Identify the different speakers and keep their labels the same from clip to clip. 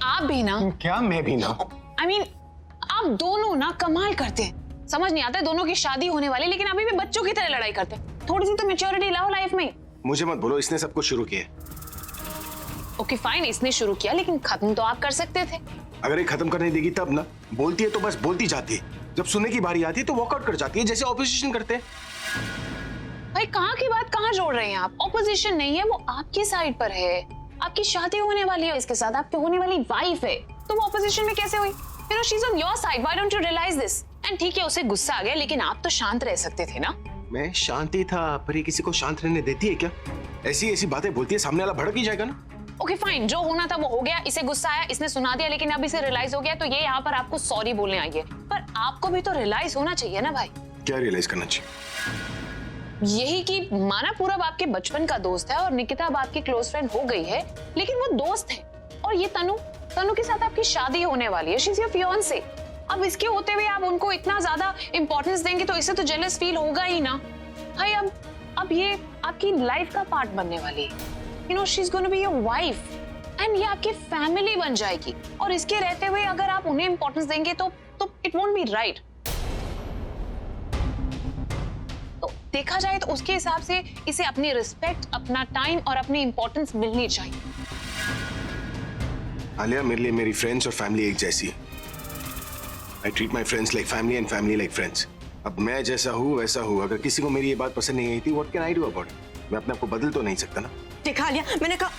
Speaker 1: आप भी ना।
Speaker 2: क्या मैं भी ना?
Speaker 1: I mean, आप दोनों ना कमाल करते हैं। समझ नहीं आता दोनों की शादी होने वाली लेकिन अभी भी बच्चों की तरह लड़ाई करते हैं। थोड़ी सी तो मैच्योरिटी लाओ लाइफ में।
Speaker 2: मुझे मत बोलो, इसने सब कुछ शुरू किया।
Speaker 1: ओके फाइन, इसने शुरू किया लेकिन खत्म तो आप कर सकते थे।
Speaker 2: अगर ये खत्म करने देगी तब ना। बोलती है तो बस बोलती जाती है, जब सुनने की बारी आती है तो वॉकआउट कर जाती है, जैसे ऑपोजिशन करते हैं।
Speaker 1: भाई कहाँ की बात कहाँ जोड़ रहे हैं आप? ऑपोजिशन नहीं है, वो आपकी साइड पर है। आपकी शादी होने वाली है इसके साथ, आपकी होने वाली वाइफ है, तो वो ऑपोजिशन में कैसे हुई? You know, she's on your side. Why don't you realize this? And ठीक है उसे गुस्सा आ गया लेकिन आप तो शांत रह सकते थे ना।
Speaker 2: मैं शांति था, पर ये किसी को शांत रहने देती है क्या? ऐसी ऐसी बातें बोलती है, सामने वाला भड़क ही जाएगा ना।
Speaker 1: ओके फाइन, जो होना था वो हो गया। इसे गुस्सा आया, इसने सुना दिया, लेकिन अब इसे रियलाइज हो गया तो ये यहाँ पर आपको सॉरी बोलने आई है। पर आपको भी तो रियलाइज होना चाहिए ना भाई।
Speaker 2: क्या रियलाइज करना चाहिए?
Speaker 1: यही कि माना पूरब आपके बचपन का दोस्त है और निकिता अब आपकी क्लोज फ्रेंड हो गई है, लेकिन वो दोस्त है। और ये तनु के साथ आपकी शादी होने वाली है। She is your fiance. अब इसके होते हुए आप उनको इतना ज्यादा इंपॉर्टेंस देंगे तो इसे तो जेलस फील होगा ही ना भाई। अब ये आपकी लाइफ का पार्ट बनने वाली है। You know she is gonna be your wife and ये आपकी फैमिली बन जाएगी। और इसके रहते हुए अगर आप उन्हें इंपॉर्टेंस देंगे तो इट वोंट बी राइट। तो देखा जाए तो उसके हिसाब से इसे अपनी रिस्पेक्ट, अपना टाइम और अपनी इंपॉर्टेंस मिलनी चाहिए।
Speaker 2: आलिया, मेरे लिए मेरी फ्रेंड्स और फैमिली एक जैसी है। I treat my friends like family and family like friends. अब मैं जैसा हूँ वैसा हूँ। अगर किसी को मेरी ये बात पसंद नहीं आई थी, what can I do about it? मैं अपने आप को बदल तो नहीं सकता ना।
Speaker 3: देखा आलिया, मैंने कहा।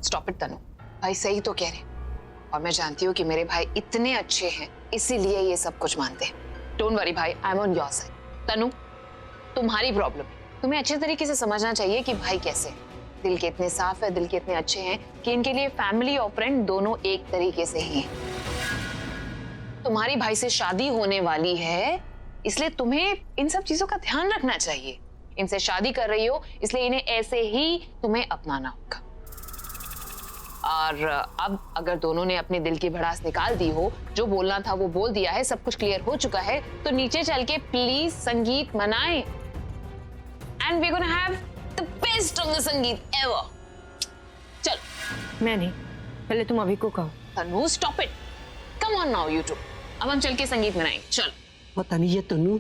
Speaker 1: स्टॉप इट तनु, भाई सही तो कह रहे हैं। और मैं जानती हूँ कि मेरे भाई इतने अच्छे हैं इसीलिए ये सब कुछ मानते हैं। डोंट वरी भाई, I am on your side. Tanu, तुम्हारी प्रॉब्लम तुम्हें अच्छे तरीके से समझना चाहिए कि भाई कैसे है। दिल के इतने साफ है, दिल के इतने अच्छे हैं कि इनके लिए फैमिली और फ्रेंड दोनों एक तरीके से ही हैं। तुम्हारी भाई से शादी होने वाली है इसलिए तुम्हें इन सब चीजों का ध्यान रखना चाहिए। इनसे शादी कर रही हो इसलिए इन्हें ऐसे ही तुम्हें अपनाना होगा। और अब अगर दोनों ने अपने दिल की भड़ास निकाल दी हो, जो बोलना था वो बोल दिया है, सब कुछ क्लियर हो चुका है, तो नीचे चल के प्लीज संगीत मनाएं। And we gonna have the best of the sangeet ever. चलो।
Speaker 3: मैं नहीं, पहले तुम अभी को कहो।
Speaker 1: Tanu stop it, come on now you too. अब हम चल के संगीत मनाएंगे। चल।
Speaker 4: पता नहीं ये तनु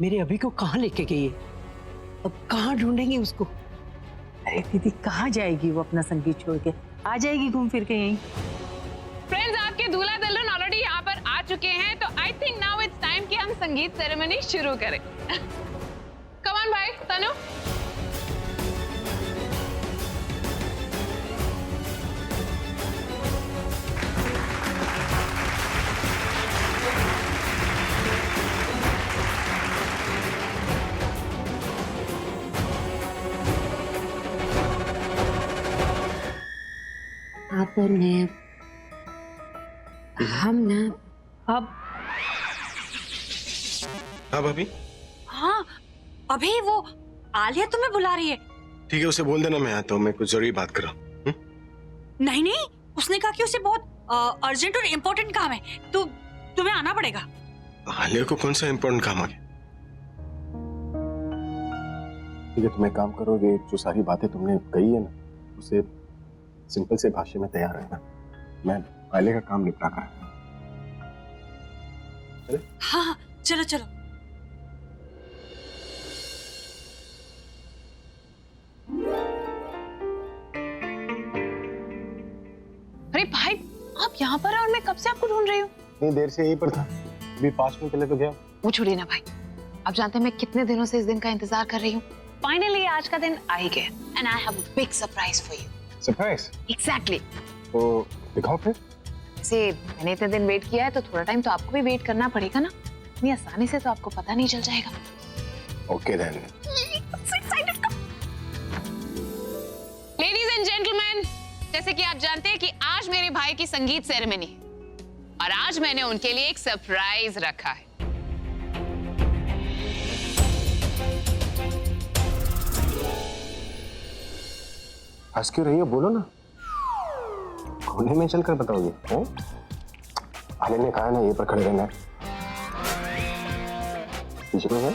Speaker 4: मेरे अभी को कहाँ लेके गई है, अब कहाँ ढूंढेंगे उसको?
Speaker 5: अरे दीदी कहाँ जाएगी वो अपना संगीत छोड़ के? आ जाएगी घूम फिर के यहीं।
Speaker 1: फ्रेंड्स, आपके दूल्हा दुल्हन ऑलरेडी यहाँ पर आ चुके हैं, तो I think now it's time कि हम संगीत सेरेमनी शुरू करें। कम ऑन भाई, तनु।
Speaker 6: आप और मैं, हम ना
Speaker 2: अब अभी?
Speaker 3: हाँ, अभी वो आलिया तुम्हें बुला रही है।
Speaker 2: ठीक है, उसे बोल देना मैं आता हूँ, मैं कुछ जरूरी बात कर रहा हूँ।
Speaker 3: नहीं नहीं, उसने कहा कि उसे बहुत अर्जेंट और इम्पोर्टेंट काम है, तो तुम्हें आना पड़ेगा।
Speaker 2: आलिया को कौन सा इम्पोर्टेंट काम आ गया? ठीक है, तुम एक काम करोगे, जो सारी बातें तुमने कही है ना, उसे सिंपल से भाषा में तैयार रहना। मैं आलिया का काम निपटा कर।
Speaker 3: हाँ, चलो चलो।
Speaker 1: अरे भाई, आप यहाँ पर हैं और मैं कब से आपको ढूंढ रही हूँ।
Speaker 2: इतनी देर से यहीं पर था, अभी 5 मिनट पहले तो गया।
Speaker 1: वो छोड़िए ना भाई, आप जानते हैं मैं कितने दिनों से इस दिन का इंतजार कर रही हूँ। फाइनली आज का दिन आ ही गया and I have a big surprise for you.
Speaker 2: Surprise?
Speaker 1: Exactly.
Speaker 2: तो दिखाओ फिर।
Speaker 1: से मैंने इतने दिन वेट किया है तो थोड़ा टाइम तो आपको भी वेट करना पड़ेगा ना। इतनी आसानी से तो आपको पता नहीं चल जाएगा।
Speaker 2: Okay then.
Speaker 1: Ladies and gentleman, जैसे कि आप जानते हैं कि आज मेरे भाई की संगीत सेरेमनी है और आज मैंने उनके लिए एक सरप्राइज रखा है।
Speaker 2: हंस क्यों रही हो? बोलो ना। कोने में चलकर बताओगे? आलिया ने कहा ना ये पर खड़े रहना है। पीछे को है?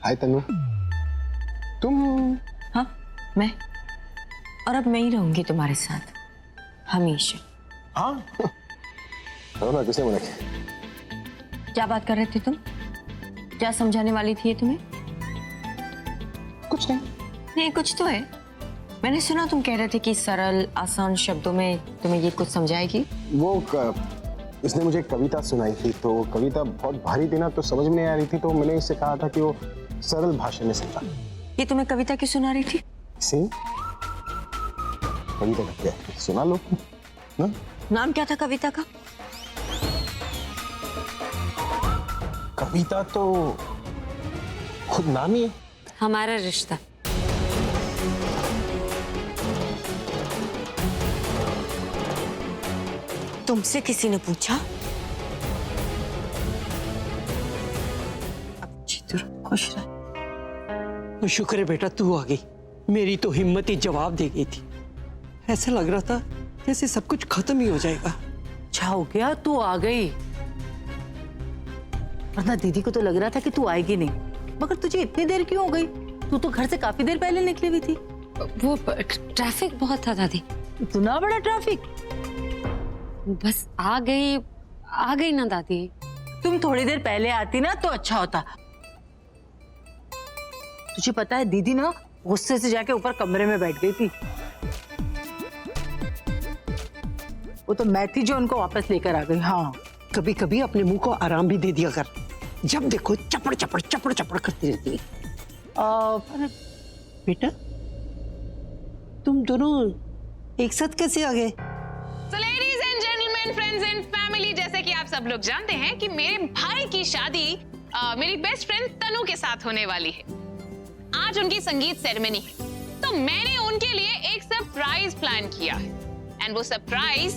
Speaker 2: हाय तनु, तुम?
Speaker 6: हाँ, मैं। और अब मैं ही रहूंगी तुम्हारे साथ हमेशा।
Speaker 2: हाँ ना, किसने मना किया?
Speaker 6: क्या बात कर रहे थे तुम? क्या समझाने वाली थी ये तुम्हें?
Speaker 2: कुछ नहीं।
Speaker 6: नहीं, कुछ तो है। मैंने सुना तुम कह रहे थे कि सरल आसान शब्दों में तुम्हें ये कुछ समझाएगी।
Speaker 2: इसने मुझे कविता सुनाई थी, तो कविता बहुत भारी थी ना, तो समझ में नहीं आ रही थी, तो मैंने इससे कहा था कि वो सरल भाषा में समझा।
Speaker 6: ये तुम्हें कविता क्यों सुना रही थी?
Speaker 2: कविता का क्या है? सुना लो ना।
Speaker 6: नाम क्या था कविता का?
Speaker 2: कविता तो खुद नाम ही है।
Speaker 6: हमारा रिश्ता। तुमसे किसी ने पूछा?
Speaker 4: अब चित्र खुश रह। शुक्र है बेटा तू आ गई, मेरी तो हिम्मत ही जवाब दे गई थी। ऐसा लग रहा था जैसे सब कुछ खत्म ही हो जाएगा।
Speaker 5: अच्छा हो गया तू आ गई, वरना दीदी को तो लग रहा था कि तू आएगी नहीं। मगर तुझे इतनी देर क्यों हो गई? तू तो घर से काफी देर पहले निकली हुई थी।
Speaker 6: वो ट्रैफिक बहुत था दादी।
Speaker 5: इतना बड़ा ट्रैफिक?
Speaker 6: बस आ गई ना दादी।
Speaker 5: तुम थोड़ी देर पहले आती ना तो अच्छा होता। तुझे पता है दीदी ना गुस्से से जाके ऊपर कमरे में बैठ गई थी। वो तो मैं थी जो उनको वापस लेकर आ गई। हाँ,
Speaker 4: कभी कभी अपने मुंह को आराम भी दे दिया कर, जब देखो चपड़ चपड़ चपड़ चपड़ करती रहती है। अरे बेटा तुम दोनों एक साथ कैसे आ गए?
Speaker 1: So ladies and gentlemen, friends and family, जैसे कि आप सब लोग जानते हैं कि मेरे भाई की शादी मेरी बेस्ट फ्रेंड तनु के साथ होने वाली है। आज उनकी संगीत सेरेमनी है, तो मैंने उनके लिए एक सरप्राइज प्लान किया है। एंड वो सरप्राइज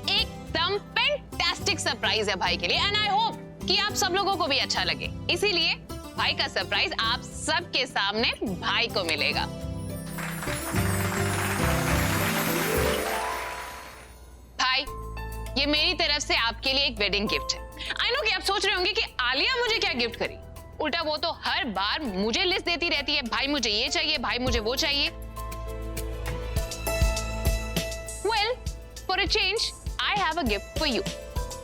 Speaker 1: एकदम फैंटास्टिक सरप्राइज है भाई के लिए। एंड आई होप कि आप सब लोगों को भी अच्छा लगे। इसीलिए भाई का सरप्राइज आप सबके सामने भाई को मिलेगा। भाई, ये मेरी तरफ से आपके लिए एक वेडिंग गिफ्ट है। आई नो कि आप सोच रहे होंगे कि आलिया मुझे क्या गिफ्ट करी। उल्टा वो तो हर बार मुझे लिस्ट देती रहती है, भाई मुझे ये चाहिए, भाई मुझे वो चाहिए। Well, for a change, I have a gift for you.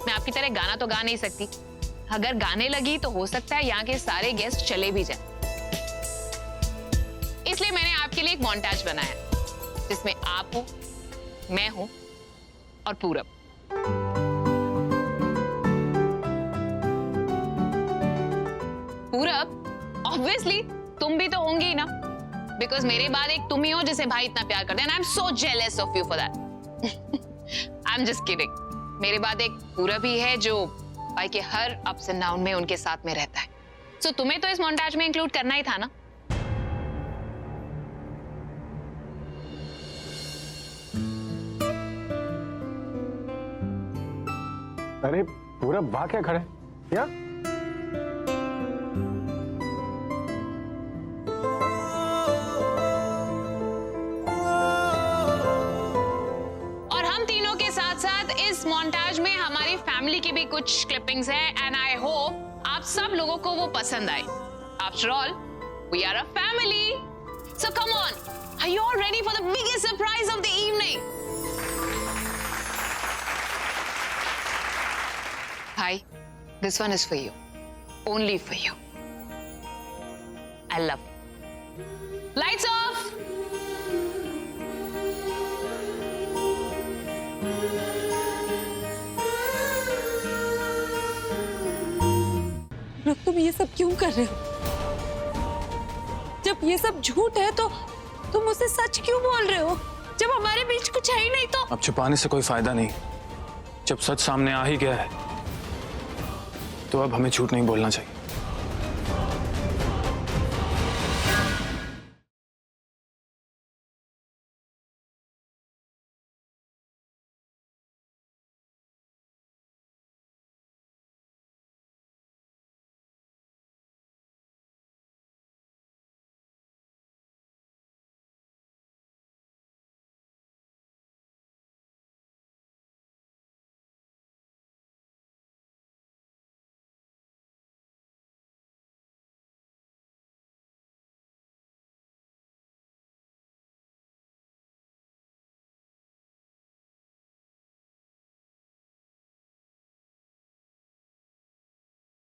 Speaker 1: मैं आपकी तरह गाना तो गा नहीं सकती। अगर गाने लगी तो हो सकता है यहाँ के सारे गेस्ट चले भी जाएं। इसलिए मैंने आपके लिए एक मोन्टाज बनाया, जिसमें आप हो, मैं हूं और पूरब। पूरब, ऑब्वियसली तुम भी तो होंगी ही ना, बिकॉज मेरे बाद एक तुम ही हो जिसे भाई इतना प्यार करते हैं। I am so jealous of you for that. I am just kidding. मेरे बाद एक पूरब ही है जो भाई के हर अप्स एंड डाउन में उनके साथ में रहता है। सो तुम्हें तो इस मोन्टाज में इंक्लूड करना ही था ना।
Speaker 2: अरे पूरा वहां क्या खड़े या?
Speaker 1: और हम तीनों के साथ साथ इस मोन्टाज में हमारी फैमिली की भी कुछ क्लिपिंग्स हैं। एंड आई होप आप सब लोगों को वो पसंद आए। After all we are a family. So come on, are you all ready for the biggest surprise of the evening? Hi, this one is for you. Only for you. I love you. Lights off!
Speaker 6: तुम ये सब क्यों कर रहे हो? जब ये सब झूठ है तो तुम मुझसे सच क्यों बोल रहे हो? जब हमारे बीच कुछ है ही नहीं तो।
Speaker 7: अब छुपाने से कोई फायदा नहीं। जब सच सामने आ ही गया है तो अब हमें झूठ नहीं बोलना चाहिए।